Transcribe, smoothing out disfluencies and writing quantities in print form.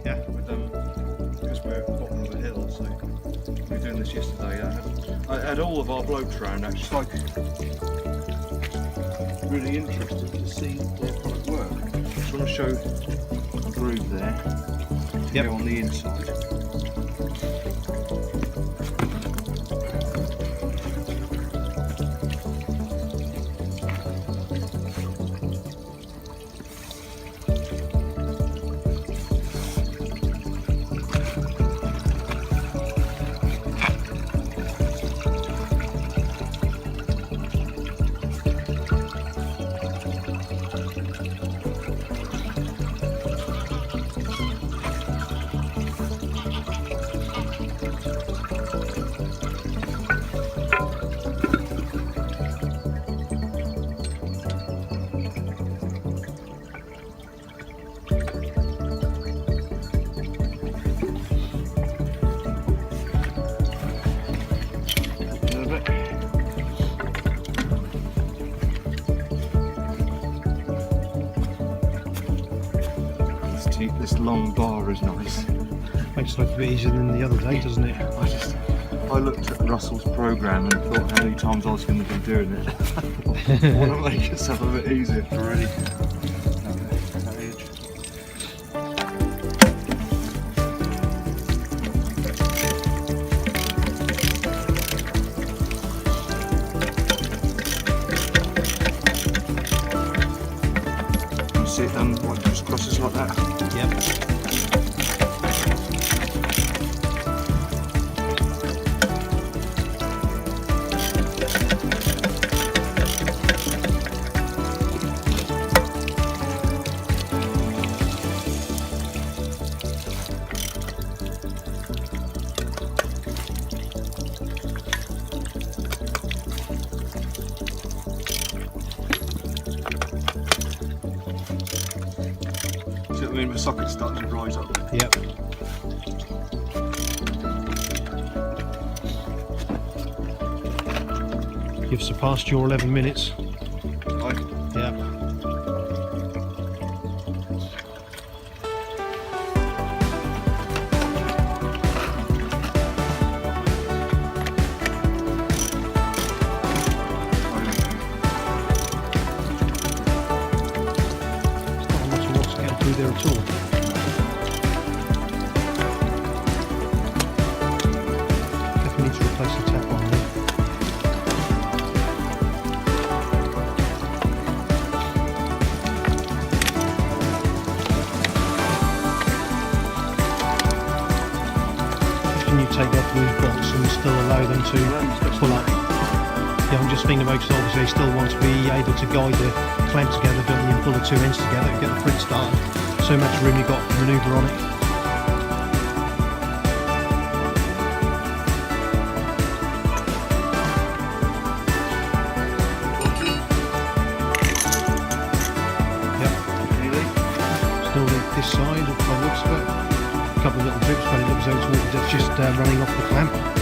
Yeah. Because we're at the bottom of a hill, so we were doing this yesterday. I had all of our blokes around actually. It's like really interesting to see their product work. So I'm going to show a groove there. Yep. Go on the inside. This long bar is nice. Makes it look a bit easier than the other day, doesn't it? I looked at Russell's programme and thought how many times I was going to be doing it. I want to make yourself a bit easier to really that edge. You see it done, what, just crosses like that? Yep. See what I mean? The socket's starting to rise up. Yep. You've surpassed your 11 minutes. Right. Yep. There at all. Definitely need to replace the tap on there. Can you take off these bolts and still allow them to pull up? Yeah, I'm just thinking about, because obviously they still want to be able to guide the clamp together, don't you, and pull the two ends together and get the fridge started. So much room you've got to manoeuvre on it. Yep. Still this side, by the looks of it. A couple of little drips, but it looks as though it's just running off the clamp.